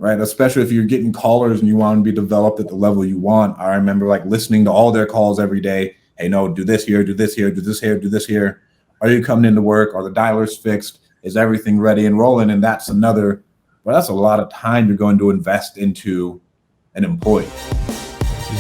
right? Especially if you're getting callers and you want to be developed at the level you want. I remember like listening to all their calls every day. Hey, no, do this here, do this here, do this here, do this here. Are you coming into work? Are the dialers fixed? Is everything ready and rolling? And that's a lot of time you're going to invest into an employee.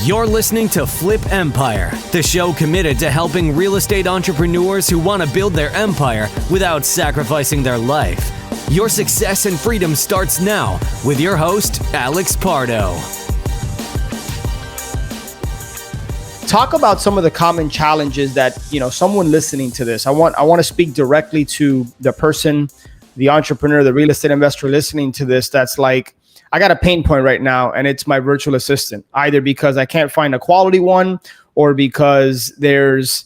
You're listening to Flip Empire, the show committed to helping real estate entrepreneurs who want to build their empire without sacrificing their life. Your success and freedom starts now with your host, Alex Pardo. Talk about some of the common challenges that, someone listening to this. I want to speak directly to the person, the entrepreneur, the real estate investor listening to this that's like, I got a pain point right now, and it's my virtual assistant, either because I can't find a quality one or because there's,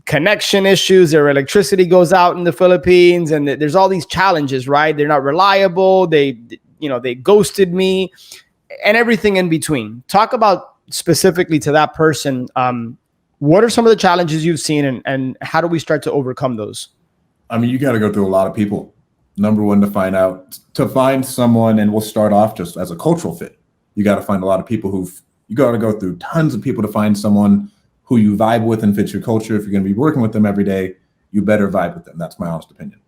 connection issues, their electricity goes out in the Philippines, and there's all these challenges, right? They're not reliable. They ghosted me and everything in between. Talk about specifically to that person. What are some of the challenges you've seen, and how do we start to overcome those? I mean, you got to go through a lot of people. Number one, to find someone, and we'll start off just as a cultural fit. You got to find a lot of people you got to go through tons of people to find someone who you vibe with and fits your culture. If you're going to be working with them every day, you better vibe with them. That's my honest opinion,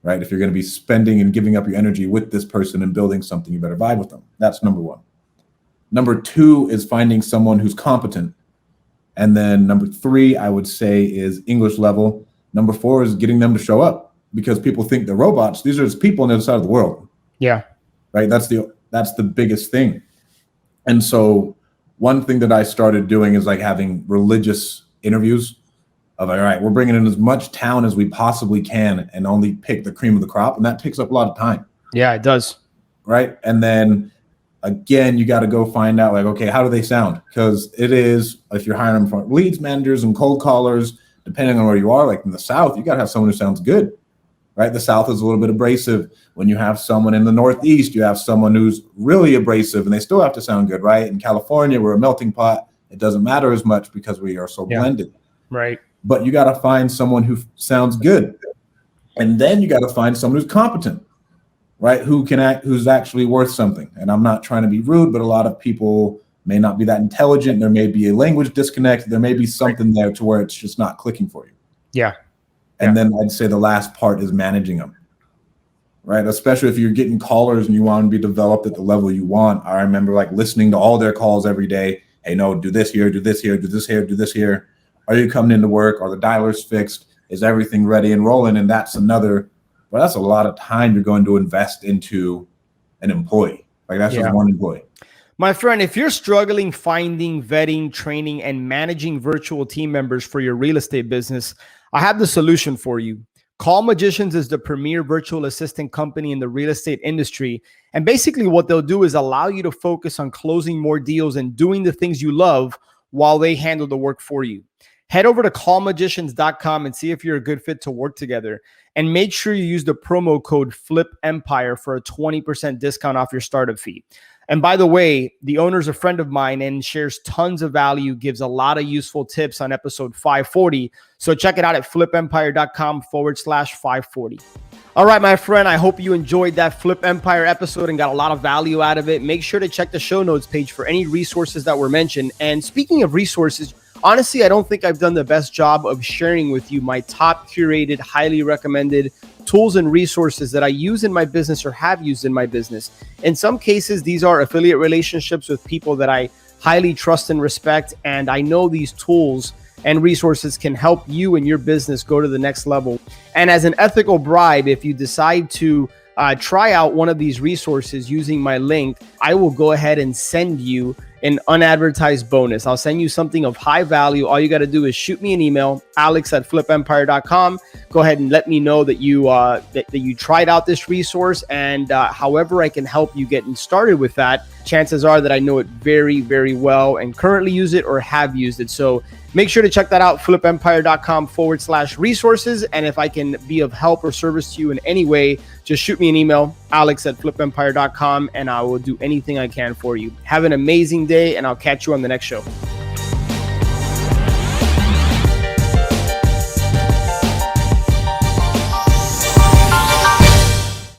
right? If you're going to be spending and giving up your energy with this person and building something, you better vibe with them. That's number one. Number two is finding someone who's competent. And then number three, I would say, is English level. Number four is getting them to show up. Because people think they're robots. These are just people on the other side of the world. Yeah. Right. That's the biggest thing. And so one thing that I started doing is like having religious interviews of, all right, we're bringing in as much talent as we possibly can and only pick the cream of the crop. And that takes up a lot of time. Yeah, it does. Right. And then again, you got to go find out like, okay, how do they sound? Because it is, if you're hiring them for leads managers and cold callers, depending on where you are, like in the South, you got to have someone who sounds good. Right. The South is a little bit abrasive. When you have someone in the Northeast, you have someone who's really abrasive and they still have to sound good. Right. In California, we're a melting pot. It doesn't matter as much because we are so blended. Right. But you got to find someone who sounds good. And then you got to find someone who's competent. Right. Who's actually worth something. And I'm not trying to be rude, but a lot of people may not be that intelligent. There may be a language disconnect. There may be something there to where it's just not clicking for you. Yeah. And then I'd say the last part is managing them, right? Especially if you're getting callers and you want to be developed at the level you want. I remember like listening to all their calls every day. Hey, no, do this here, do this here, do this here, do this here. Are you coming into work? Are the dialers fixed? Is everything ready and rolling? And that's a lot of time you're going to invest into an employee. Like that's just one employee. My friend, if you're struggling finding, vetting, training, and managing virtual team members for your real estate business, I have the solution for you. Call Magicians is the premier virtual assistant company in the real estate industry. And basically what they'll do is allow you to focus on closing more deals and doing the things you love while they handle the work for you. Head over to callmagicians.com and see if you're a good fit to work together. And make sure you use the promo code FLIPEMPIRE for a 20% discount off your startup fee. And by the way, the owner's a friend of mine and shares tons of value, gives a lot of useful tips on episode 540. So check it out at flipempire.com/540. All right, my friend, I hope you enjoyed that Flip Empire episode and got a lot of value out of it. Make sure to check the show notes page for any resources that were mentioned. And speaking of resources, honestly, I don't think I've done the best job of sharing with you my top curated, highly recommended tools and resources that I use in my business or have used in my business. In some cases, these are affiliate relationships with people that I highly trust and respect. And I know these tools and resources can help you and your business go to the next level. And as an ethical bribe, if you decide to try out one of these resources using my link, I will go ahead and send you an unadvertised bonus. I'll send you something of high value. All you got to do is shoot me an email, alex@flipempire.com. Go ahead and let me know that you that you tried out this resource, and however I can help you getting started with that, chances are that I know it very, very well and currently use it or have used it. So make sure to check that out, flipempire.com/resources. And if I can be of help or service to you in any way, just shoot me an email, alex@flipempire.com, and I will do anything I can for you. Have an amazing day, and I'll catch you on the next show.